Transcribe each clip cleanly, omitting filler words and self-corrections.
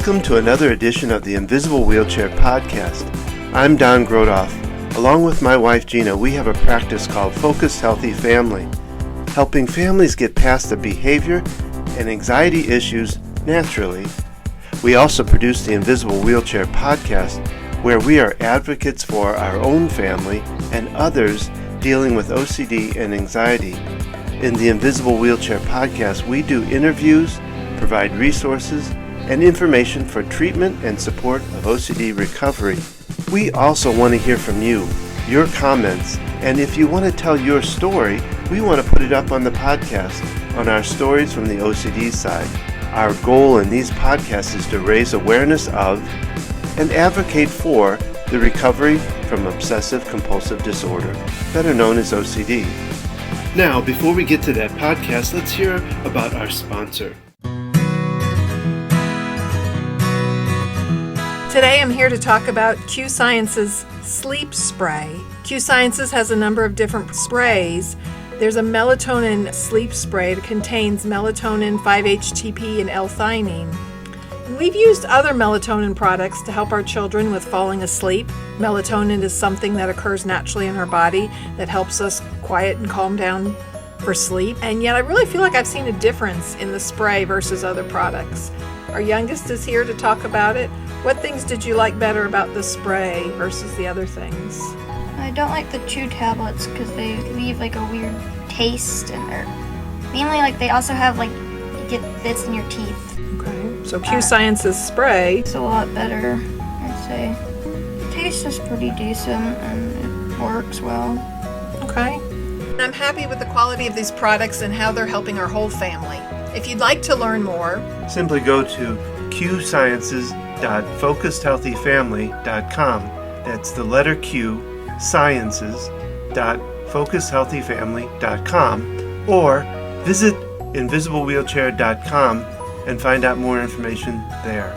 Welcome to another edition of the Invisible Wheelchair Podcast. I'm Don Grodoff. Along with my wife Gina, we have a practice called Focused Healthy Family, helping families get past the behavior and anxiety issues naturally. We also produce the Invisible Wheelchair Podcast, where we are advocates for our own family and others dealing with OCD and anxiety. In the Invisible Wheelchair Podcast, we do interviews, provide resources, and information for treatment and support of OCD recovery. We also want to hear from you, your comments, and if you want to tell your story, we want to put it up on the podcast, on our Stories from the OCD side. Our goal in these podcasts is to raise awareness of and advocate for the recovery from obsessive-compulsive disorder, better known as OCD. Now, before we get to that podcast, let's hear about our sponsor. Today I'm here to talk about Q Science's sleep spray. Q Sciences has a number of different sprays. There's a melatonin sleep spray that contains melatonin, 5-HTP, and L-theanine. We've used other melatonin products to help our children with falling asleep. Melatonin is something that occurs naturally in our body that helps us quiet and calm down for sleep. And yet I really feel like I've seen a difference in the spray versus other products. Our youngest is here to talk about it. What things did you like better about the spray versus the other things? I don't like the chew tablets because they leave like a weird taste, and they're mainly like they also have like you get bits in your teeth. Okay, so Q Science's spray. It's a lot better, I'd say. The taste is pretty decent and it works well. Okay. I'm happy with the quality of these products and how they're helping our whole family. If you'd like to learn more, simply go to qsciences.focusedhealthyfamily.com. That's the letter Q, sciences.focusedhealthyfamily.com, or visit invisiblewheelchair.com and find out more information there.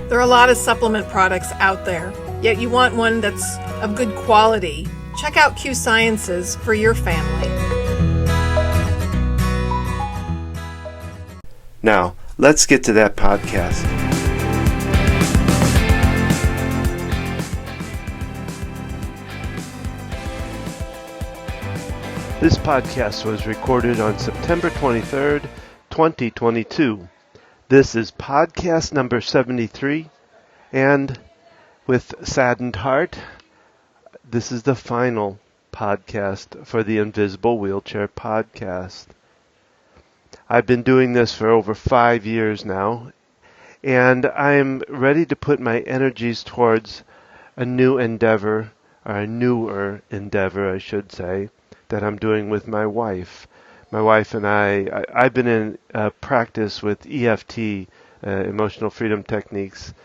There are a lot of supplement products out there, yet you want one that's of good quality. Check out Q Sciences for your family. Now, let's get to that podcast. This podcast was recorded on September 23rd, 2022. This is podcast number 73, and with saddened heart, this is the final podcast for the Invisible Wheelchair Podcast. I've been doing this for over 5 years now, and I'm ready to put my energies towards a new endeavor, or a newer endeavor, I should say, that I'm doing with my wife. My wife and I've been in practice with EFT, Emotional Freedom Techniques,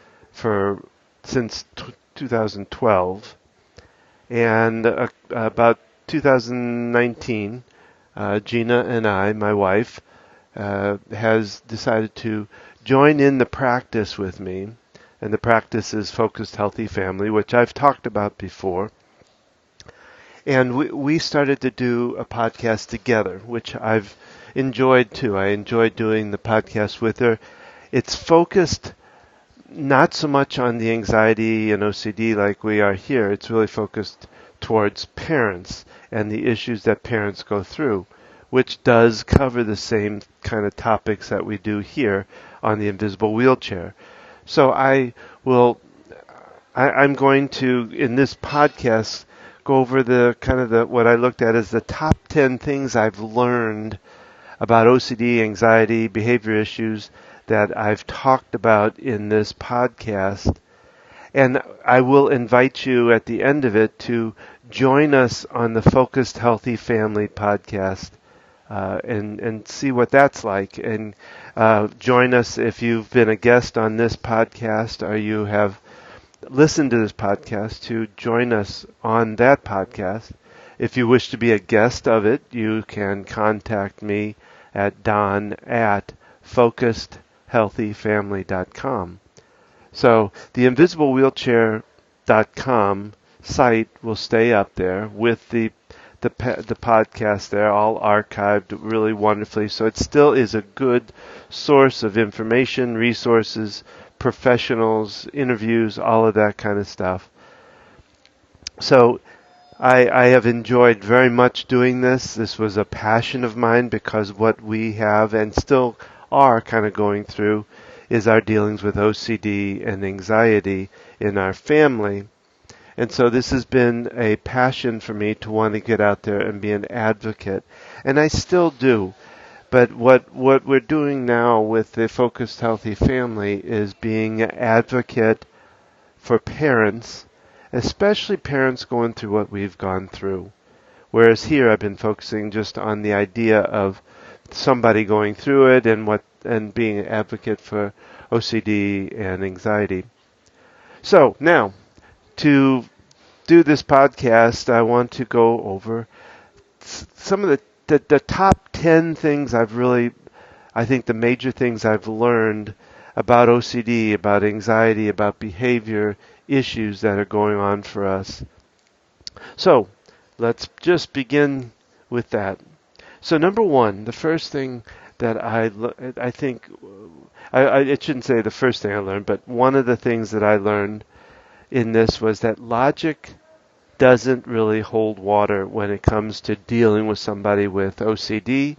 since 2012. And about 2019, Gina and I, my wife, has decided to join in the practice with me, and the practice is Focused Healthy Family, which I've talked about before. And we started to do a podcast together, which I've enjoyed too. I enjoyed doing the podcast with her. It's focused not so much on the anxiety and OCD like we are here. It's really focused towards parents and the issues that parents go through, which does cover the same kind of topics that we do here on the Invisible Wheelchair. So I'm going to, in this podcast, go over what I looked at as the top 10 things I've learned about OCD, anxiety, behavior issues that I've talked about in this podcast. And I will invite you at the end of it to join us on the Focused Healthy Family podcast and see what that's like. And join us if you've been a guest on this podcast or you have listened to this podcast, to join us on that podcast. If you wish to be a guest of it, you can contact me at don@focusedhealthyfamily.com. So the invisiblewheelchair.com site will stay up there with the podcast there, all archived really wonderfully. So it still is a good source of information, resources, professionals, interviews, all of that kind of stuff. So I have enjoyed very much doing this. This was a passion of mine because what we have and still are kind of going through is our dealings with OCD and anxiety in our family. And so this has been a passion for me to want to get out there and be an advocate. And I still do. But what we're doing now with the Focused Healthy Family is being an advocate for parents, especially parents going through what we've gone through. Whereas here I've been focusing just on the idea of somebody going through it and being an advocate for OCD and anxiety. So now, to do this podcast, I want to go over some of the top 10 things I think the major things I've learned about OCD, about anxiety, about behavior issues that are going on for us. So let's just begin with that. So number one, the first thing that I think, I shouldn't say the first thing I learned, but one of the things that I learned in this was that logic doesn't really hold water when it comes to dealing with somebody with OCD,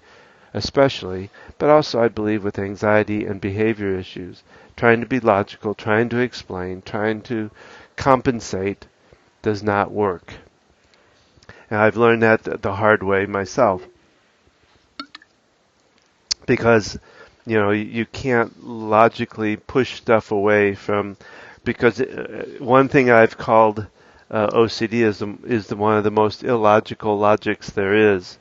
especially, but also I believe with anxiety and behavior issues. Trying to be logical, trying to explain, trying to compensate does not work. And I've learned that the hard way myself. Because, you can't logically push stuff away from, because one thing I've called OCD is one of the most illogical logics there is.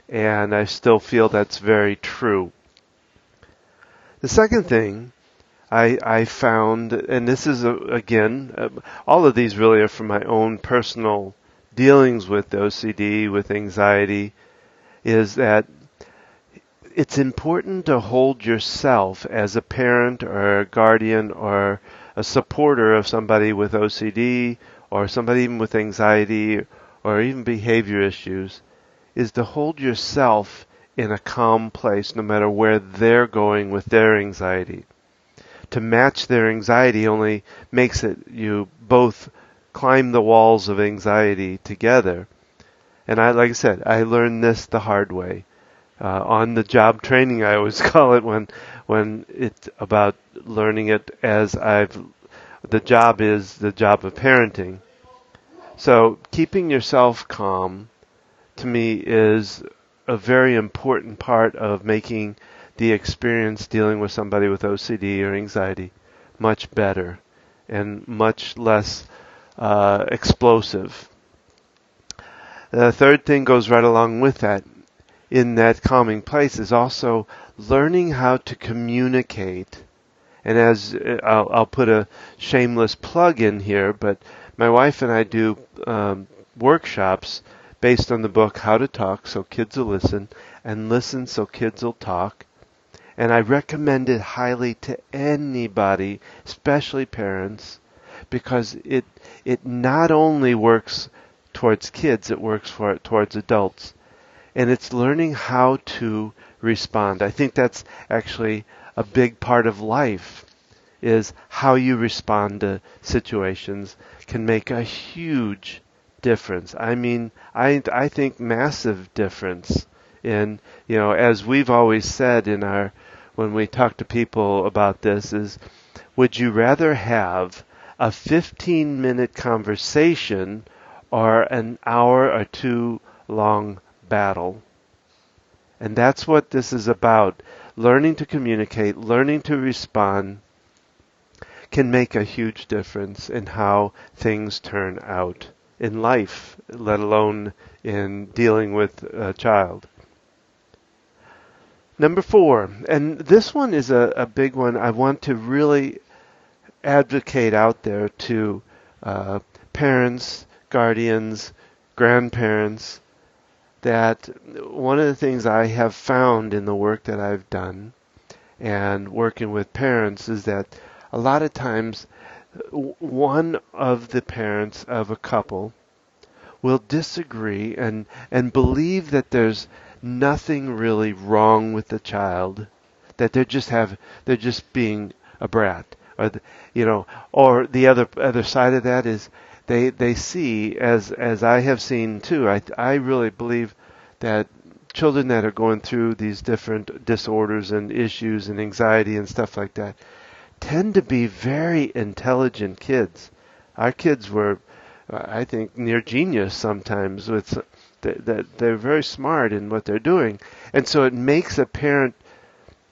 And I still feel that's very true. The second thing I found, and this is, all of these really are from my own personal dealings with OCD, with anxiety, is that it's important to hold yourself as a parent or a guardian or a supporter of somebody with OCD or somebody even with anxiety or even behavior issues, is to hold yourself in a calm place no matter where they're going with their anxiety. To match their anxiety only makes it you both climb the walls of anxiety together. And like I said, I learned this the hard way. On the job training, I always call it when it's about learning it the job is the job of parenting. So keeping yourself calm, to me, is a very important part of making the experience dealing with somebody with OCD or anxiety much better and much less explosive. The third thing goes right along with that. In that calming place is also learning how to communicate. And as I'll put a shameless plug in here, but my wife and I do workshops based on the book How to Talk So Kids Will Listen, and Listen So Kids Will Talk. And I recommend it highly to anybody, especially parents, because it not only works towards kids, it works towards adults. And it's learning how to respond. I think that's actually a big part of life, is how you respond to situations can make a huge difference. I mean, I think massive difference in, as we've always said when we talk to people about this, is would you rather have a 15-minute conversation or an hour or two long battle? And that's what this is about. Learning to communicate, learning to respond can make a huge difference in how things turn out in life, let alone in dealing with a child. Number 4, and this one is a big one I want to really advocate out there to parents, guardians, grandparents, that one of the things I have found in the work that I've done and working with parents is that a lot of times one of the parents of a couple will disagree and believe that there's nothing really wrong with the child, that they're just being a brat, or or the other side of that is they see, as I have seen too. I really believe that children that are going through these different disorders and issues and anxiety and stuff like that tend to be very intelligent kids. Our kids were, I think, near genius sometimes. That they're very smart in what they're doing, and so it makes a parent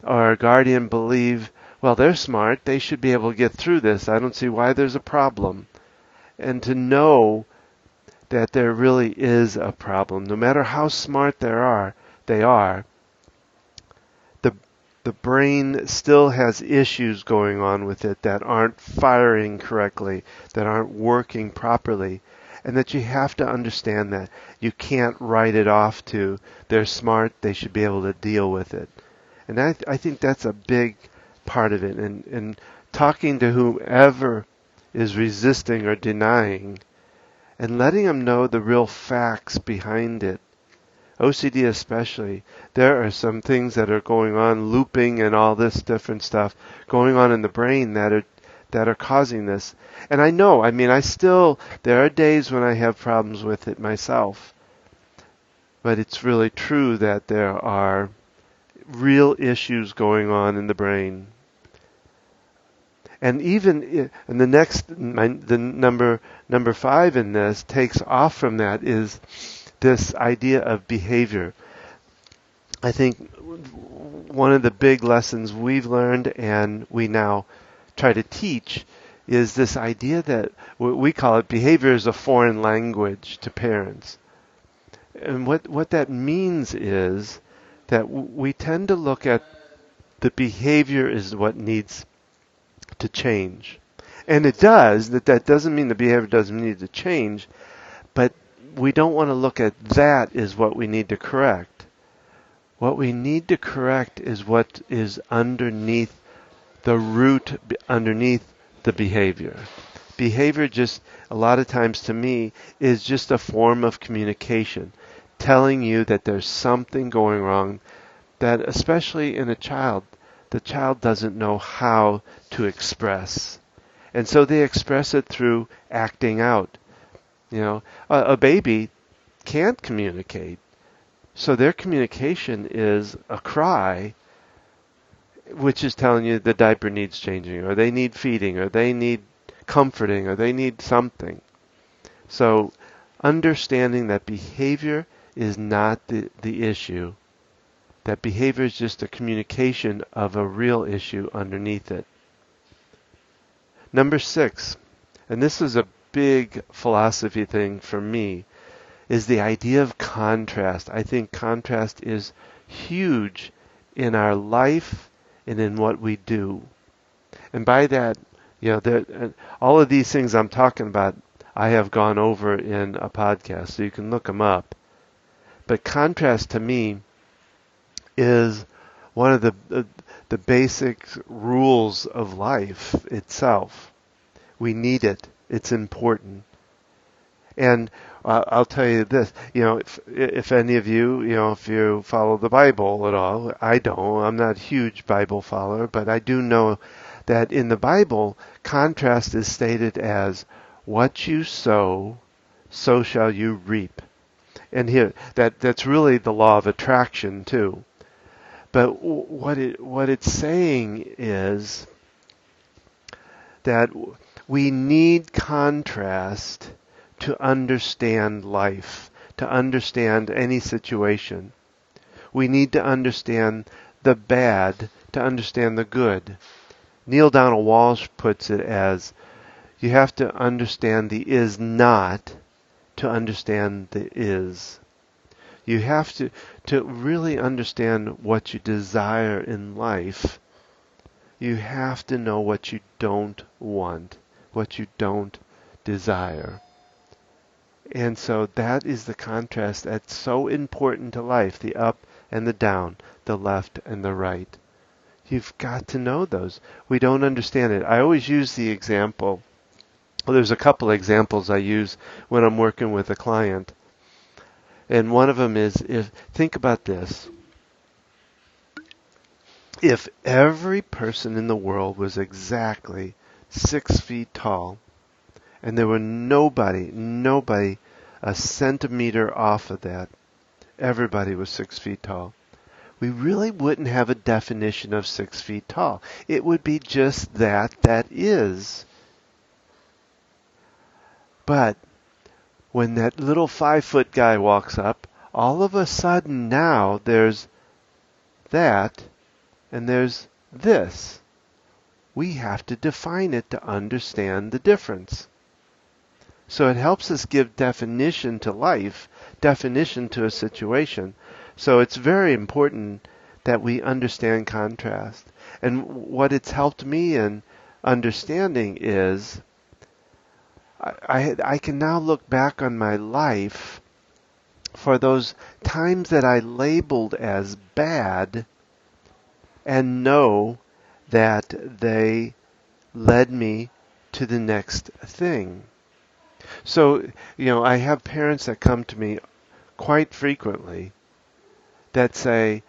or a guardian believe, well, they're smart, they should be able to get through this. I don't see why there's a problem. And to know that there really is a problem, no matter how smart they are, the brain still has issues going on with it that aren't firing correctly, that aren't working properly, and that you have to understand that. You can't write it off to they're smart, they should be able to deal with it. And I think that's a big part of it. And talking to whoever is resisting or denying and letting them know the real facts behind it. OCD especially, there are some things that are going on, looping and all this different stuff going on in the brain that are causing this. And I know, there are days when I have problems with it myself. But it's really true that there are real issues going on in the brain. And even and the number 5 in this takes off from that is this idea of behavior. I think one of the big lessons we've learned and we now try to teach is this idea that we call it behavior is a foreign language to parents. And what that means is that we tend to look at the behavior is what needs to change. And it does. That doesn't mean the behavior doesn't need to change, but we don't want to look at that as what we need to correct. What we need to correct is what is underneath the root, underneath the behavior. Behavior just, a lot of times to me, is just a form of communication, telling you that there's something going wrong, that especially in a child, the child doesn't know how to express. And so they express it through acting out. A baby can't communicate. So their communication is a cry, which is telling you the diaper needs changing, or they need feeding, or they need comforting, or they need something. So understanding that behavior is not the issue, that behavior is just a communication of a real issue underneath it. Number 6, and this is a big philosophy thing for me, is the idea of contrast. I think contrast is huge in our life and in what we do. And by that, all of these things I'm talking about, I have gone over in a podcast, so you can look them up. But contrast to me is one of the basic rules of life itself. We need it. It's important. And I'll tell you this, if any of you, if you follow the Bible at all, I don't. I'm not a huge Bible follower, but I do know that in the Bible, contrast is stated as what you sow, so shall you reap. And here, that's really the law of attraction too. But what it's saying is that we need contrast to understand life, to understand any situation. We need to understand the bad to understand the good. Neil Donald Walsh puts it as, you have to understand the is not to understand the is. You have to really understand what you desire in life. You have to know what you don't want, what you don't desire. And so that is the contrast that's so important to life, the up and the down, the left and the right. You've got to know those. We don't understand it. I always use the example. Well, there's a couple examples I use when I'm working with a client. And one of them is, think about this. If every person in the world was exactly 6 feet tall, and there were nobody a centimeter off of that, everybody was 6 feet tall, we really wouldn't have a definition of 6 feet tall. It would be just that is. But when that little 5-foot guy walks up, all of a sudden now there's that and there's this. We have to define it to understand the difference. So it helps us give definition to life, definition to a situation. So it's very important that we understand contrast. And what it's helped me in understanding is I can now look back on my life for those times that I labeled as bad and know that they led me to the next thing. So, I have parents that come to me quite frequently that say,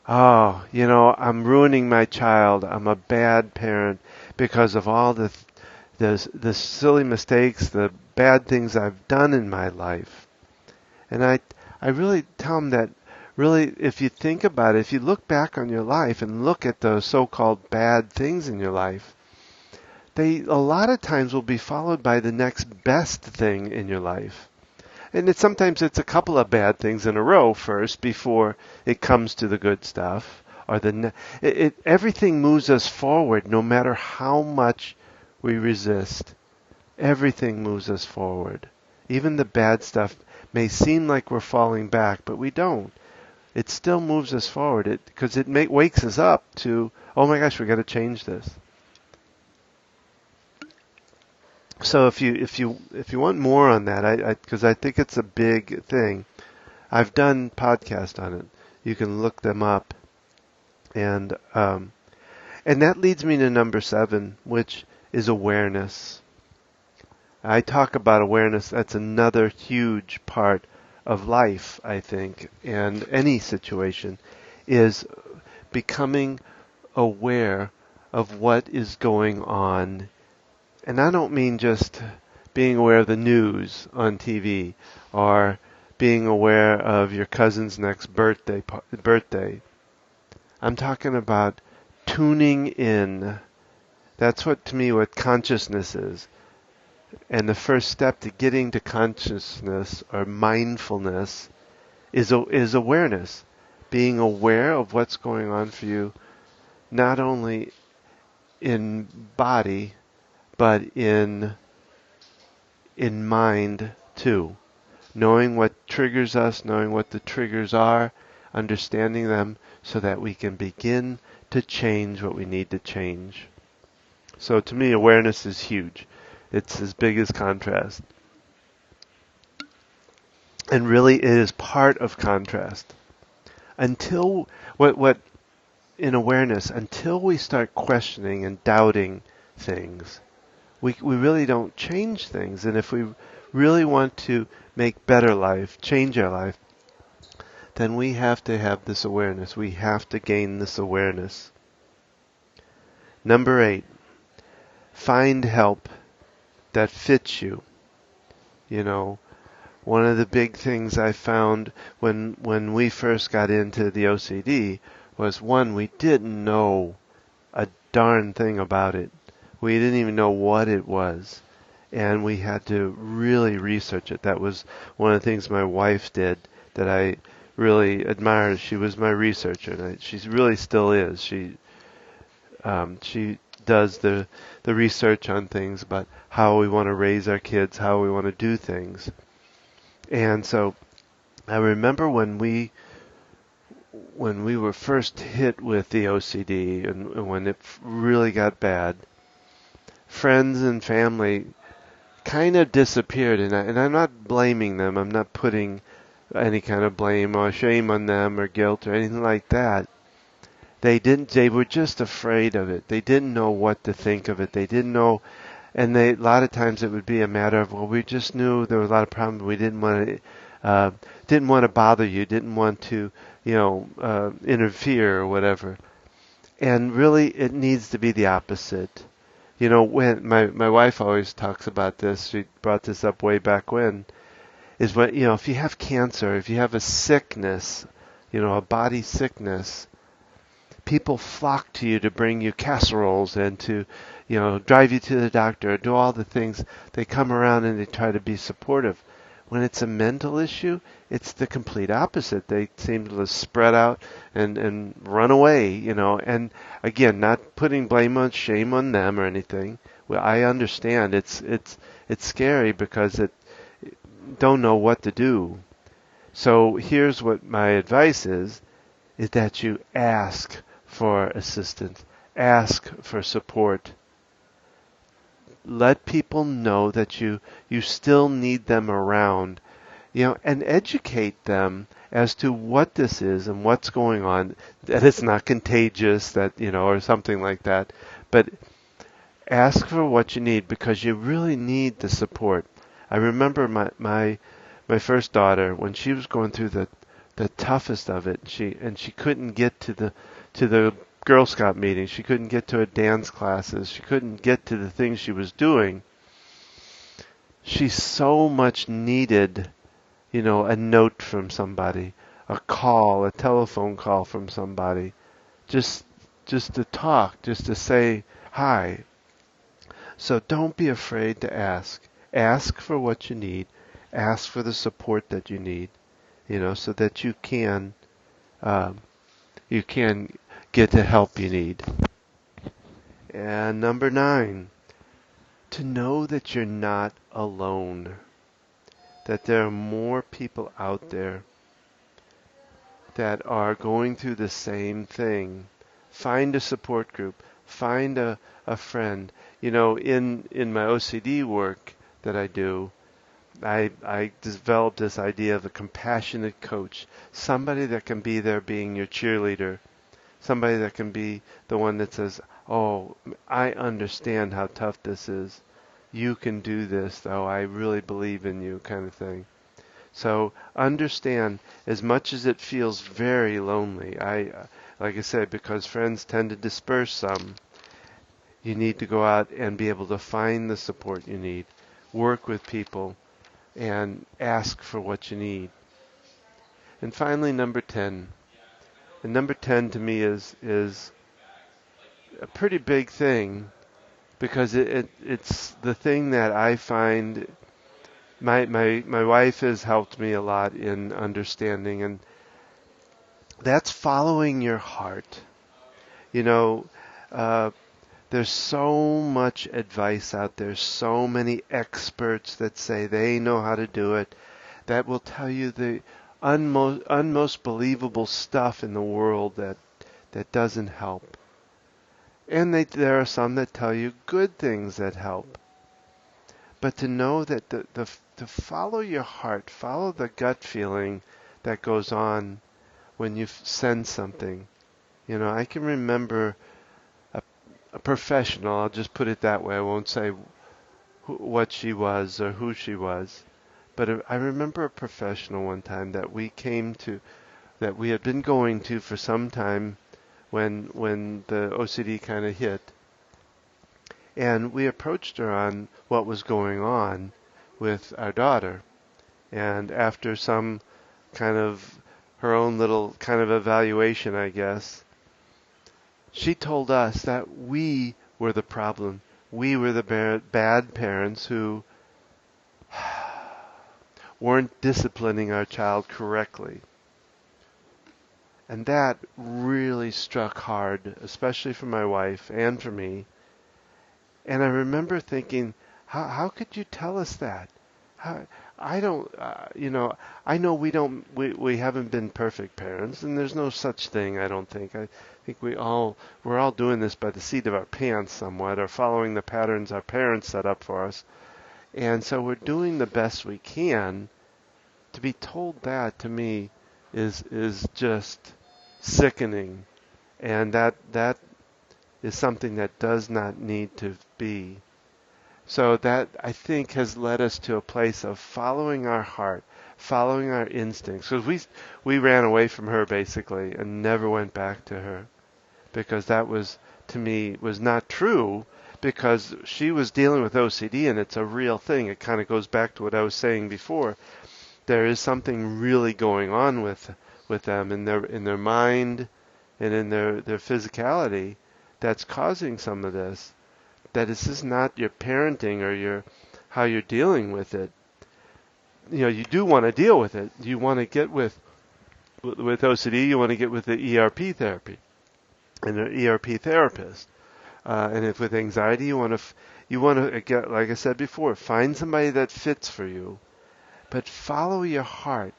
oh, I'm ruining my child. I'm a bad parent because of all the silly mistakes, the bad things I've done in my life. And I really tell them that really, if you think about it, if you look back on your life and look at those so-called bad things in your life, they a lot of times will be followed by the next best thing in your life. And sometimes it's a couple of bad things in a row first before it comes to the good stuff. Or everything moves us forward no matter how much we resist. Everything moves us forward. Even the bad stuff may seem like we're falling back, but we don't. It still moves us forward because it wakes us up to, oh my gosh, we got to change this. So if you want more on that, because I think it's a big thing, I've done podcasts on it. You can look them up, and that leads me to number 7, which is awareness. I talk about awareness. That's another huge part of life, I think, and any situation, is becoming aware of what is going on. And I don't mean just being aware of the news on TV or being aware of your cousin's next birthday. I'm talking about tuning in. That's what consciousness is. And the first step to getting to consciousness or mindfulness is awareness. Being aware of what's going on for you, not only in body, but in mind too. Knowing what triggers us, knowing what the triggers are, understanding them so that we can begin to change what we need to change. So to me, awareness is huge. It's as big as contrast. And really it is part of contrast. Until in awareness, until we start questioning and doubting things, we really don't change things. And if we really want to make better life, change our life, then we have to have this awareness. We have to gain this awareness. Number 8, find help that fits you. One of the big things I found when we first got into the OCD was, one, we didn't know a darn thing about it. We didn't even know what it was. And we had to really research it. That was one of the things my wife did that I really admired. She was my researcher, and she really still is. She does the research on things about how we want to raise our kids, how we want to do things. And so I remember when we were first hit with the OCD and when it really got bad, friends and family kind of disappeared, and I'm not blaming them. I'm not putting any kind of blame or shame on them or guilt or anything like that. They were just afraid of it. They didn't know what to think of it. They didn't know, and a lot of times it would be a matter of, well, we just knew there was a lot of problems. We didn't want to bother you, didn't want to, interfere or whatever. And really, it needs to be the opposite. You know, when my wife always talks about this, she brought this up way back when, is when, you know, if you have cancer, if you have a sickness, you know, a body sickness, people flock to you to bring you casseroles and to, you know, drive you to the doctor, do all the things. They come around and they try to be supportive. When it's a mental issue, it's the complete opposite. They seem to spread out and run away, you know. And again, not putting blame on shame on them or anything. Well, I understand it's scary because it don't know what to do. So here's what my advice is that you ask for assistance, ask for support. Let people know that you still need them around, you know, and educate them as to what this is and what's going on, that it's not contagious, that, you know, or something like that. But ask for what you need because you really need the support. I remember my first daughter when she was going through the toughest of it. She couldn't get to the Girl Scout meetings. She couldn't get to her dance classes. She couldn't get to the things she was doing. She so much needed, you know, a note from somebody, a call, a telephone call from somebody, just to talk, just to say hi. So don't be afraid to ask. Ask for what you need. Ask for the support that you need, you know, so that you can get the help you need. And number 9, to know that you're not alone, that there are more people out there that are going through the same thing. Find a support group. Find a friend. You know, in my OCD work that I do, I developed this idea of a compassionate coach, somebody that can be there being your cheerleader, somebody that can be the one that says, oh, I understand how tough this is. You can do this, though. I really believe in you, kind of thing. So understand, as much as it feels very lonely, like I said, because friends tend to disperse some, you need to go out and be able to find the support you need, work with people, and ask for what you need. And finally, number 10. And number 10 to me is a pretty big thing because it's the thing that I find my wife has helped me a lot in understanding, and that's following your heart. You know, there's so much advice out there, so many experts that say they know how to do it, that will tell you the unmost believable stuff in the world that doesn't help. And there are some that tell you good things that help. But to know that to follow your heart, follow the gut feeling that goes on when you sense something. You know, I can remember a professional, I'll just put it that way, I won't say what she was or who she was, but I remember a professional one time that we had been going to for some time when the OCD kind of hit, and we approached her on what was going on with our daughter, and after some kind of her own little kind of evaluation, I guess, she told us that we were the problem. We were the bad parents who weren't disciplining our child correctly. And that really struck hard, especially for my wife and for me. And I remember thinking, how could you tell us that? I don't, I know we haven't been perfect parents, and there's no such thing, I don't think. I think we're all doing this by the seat of our pants somewhat, or following the patterns our parents set up for us. And so we're doing the best we can. To be told that, to me, is just sickening. And that is something that does not need to be. So that, I think, has led us to a place of following our heart, following our instincts. Because we ran away from her, basically, and never went back to her. because that was, to me, was not true, because she was dealing with OCD and it's a real thing. It kind of goes back to what I was saying before. There is something really going on with them in their mind and in their physicality that's causing some of this. That it's just not your parenting or your how you're dealing with it. You know, you do want to deal with it. You want to get with OCD. You want to get with the ERP therapy and an ERP therapist. And if with anxiety, you want to get, like I said before, find somebody that fits for you, but follow your heart.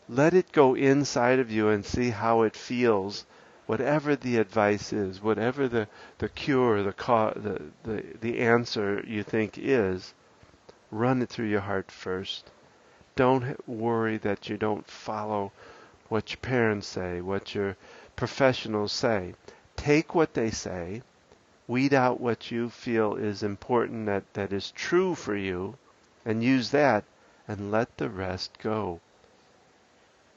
Let it go inside of you and see how it feels. Whatever the advice is, whatever the cure, the answer you think is, run it through your heart first. Don't worry that you don't follow what your parents say, what your professionals say. Take what they say, weed out what you feel is important, that is true for you, and use that, and let the rest go.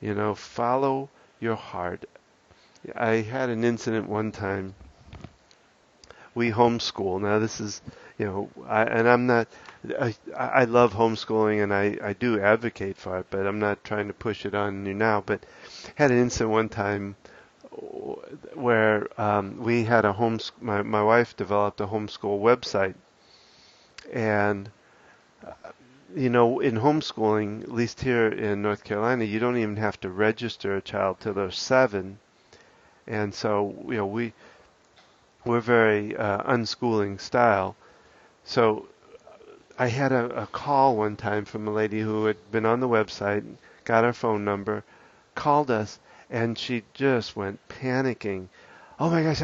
You know, follow your heart. I had an incident one time. We homeschool. Now this is, you know, I love homeschooling and I do advocate for it, but I'm not trying to push it on you now. But had an incident one time where we had my wife developed a homeschool website, and you know, in homeschooling, at least here in North Carolina, you don't even have to register a child till they're 7. And so, you know, we're very unschooling style. So I had a call one time from a lady who had been on the website, got our phone number, called us, and she just went panicking. Oh my gosh,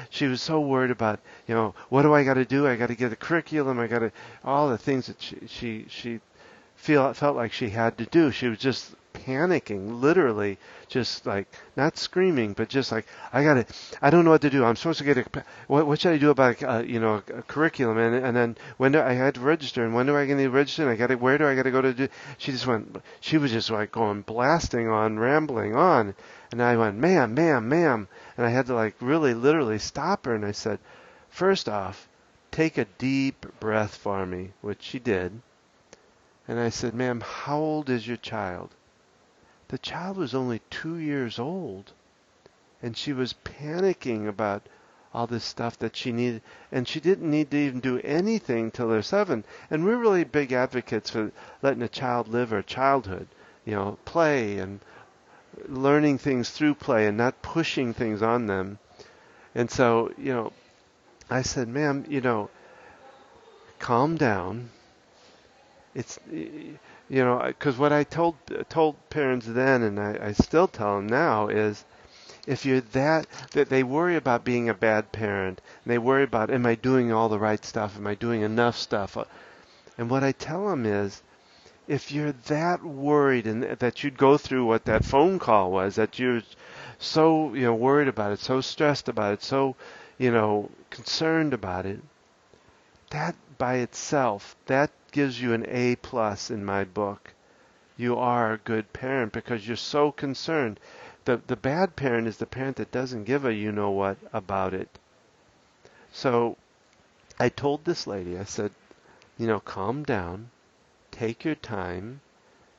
she was so worried about, you know, what do I got to do? I got to get a curriculum. I got to, all the things that she felt like she had to do. She was just panicking, literally, just like, not screaming, but just like, I don't know what to do. I'm supposed to get what should I do about, you know, a curriculum? And then I had to register, and when do I get to register? And where do I got to go to do? She was just like going blasting on, rambling on. And I went, ma'am. And I had to like really literally stop her. And I said, first off, take a deep breath for me, which she did. And I said, ma'am, how old is your child? The child was only 2 years old. And she was panicking about all this stuff that she needed. And she didn't need to even do anything till they're 7. And we're really big advocates for letting a child live her childhood. You know, play and learning things through play and not pushing things on them. And so, you know, I said, ma'am, you know, calm down. It's, you know, because what I told parents then, and I still tell them now, is if you're that they worry about being a bad parent, and they worry about, am I doing all the right stuff? Am I doing enough stuff? And what I tell them is, if you're that worried and that you'd go through what that phone call was, that you're so, you know, worried about it, so stressed about it, so, you know, concerned about it, that by itself, that gives you an A+ in my book. You are a good parent because you're so concerned. The bad parent is the parent that doesn't give a you-know-what about it. So I told this lady, I said, you know, calm down. Take your time.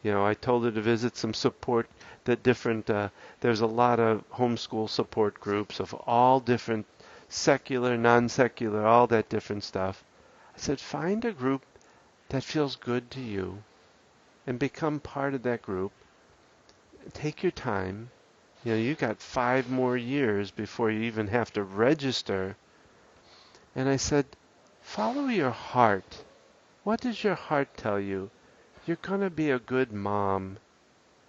You know, I told her to visit some support, there's a lot of homeschool support groups of all different, secular, non-secular, all that different stuff. I said, find a group that feels good to you and become part of that group. Take your time. You know, you got 5 more years before you even have to register. And I said, follow your heart. What does your heart tell you? You're going to be a good mom.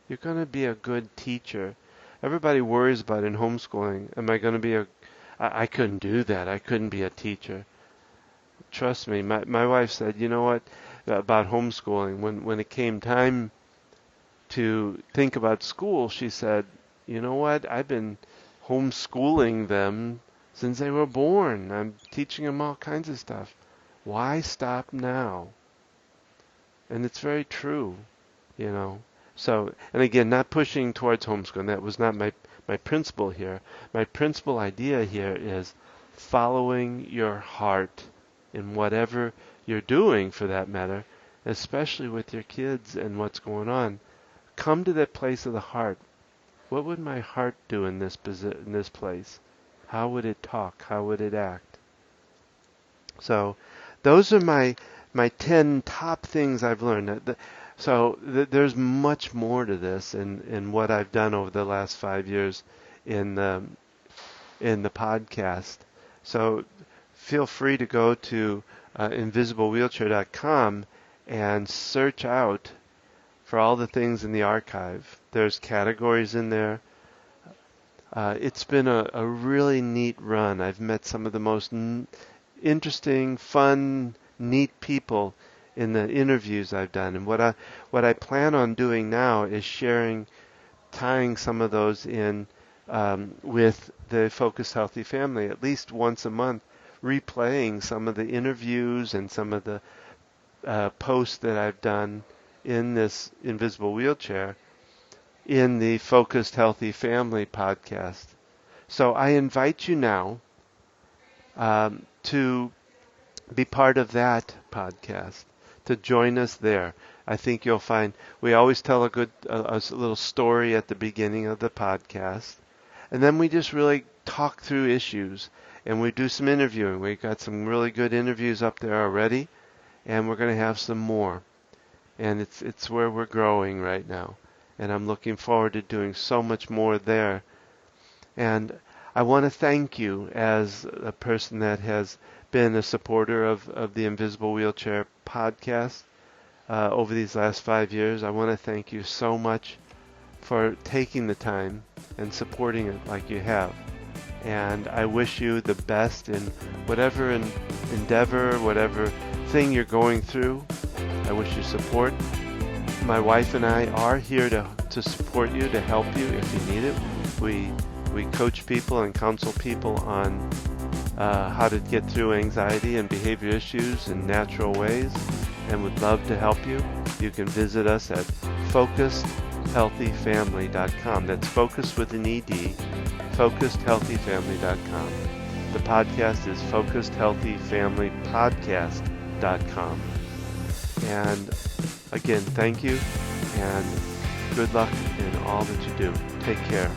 You're going to be a good teacher. Everybody worries about in homeschooling, am I going to be I couldn't do that. I couldn't be a teacher. Trust me, my wife said, you know what, about homeschooling, when it came time to think about school, she said, you know what, I've been homeschooling them since they were born. I'm teaching them all kinds of stuff. Why stop now? And it's very true, you know. So, and again, not pushing towards homeschooling. That was not my principle here. My principal idea here is following your heart in whatever you're doing, for that matter, especially with your kids and what's going on. Come to that place of the heart. What would my heart do in this place? How would it talk? How would it act? So those are my 10 top things I've learned. There's much more to this in what I've done over the last 5 years in the podcast. So feel free to go to invisiblewheelchair.com and search out for all the things in the archive. There's categories in there. It's been a really neat run. I've met some of the most interesting, fun, neat people in the interviews I've done. And what I plan on doing now is tying some of those in with the Focused Healthy Family, at least once a month, replaying some of the interviews and some of the posts that I've done in this Invisible Wheelchair in the Focused Healthy Family podcast. So I invite you now to be part of that podcast, to join us there. I think you'll find we always tell a little story at the beginning of the podcast, and then we just really talk through issues, and we do some interviewing. We've got some really good interviews up there already, and we're going to have some more. And it's where we're growing right now, and I'm looking forward to doing so much more there. And I want to thank you as a person that has been a supporter of the Invisible Wheelchair podcast over these last 5 years. I want to thank you so much for taking the time and supporting it like you have. And I wish you the best in whatever endeavor, whatever thing you're going through. I wish you support. My wife and I are here to support you, to help you if you need it. We coach people and counsel people on how to get through anxiety and behavior issues in natural ways, and would love to help you. You can visit us at focusedhealthyfamily.com. That's focused with an ED, focusedhealthyfamily.com. The podcast is focusedhealthyfamilypodcast.com. And again, thank you, and good luck in all that you do. Take care.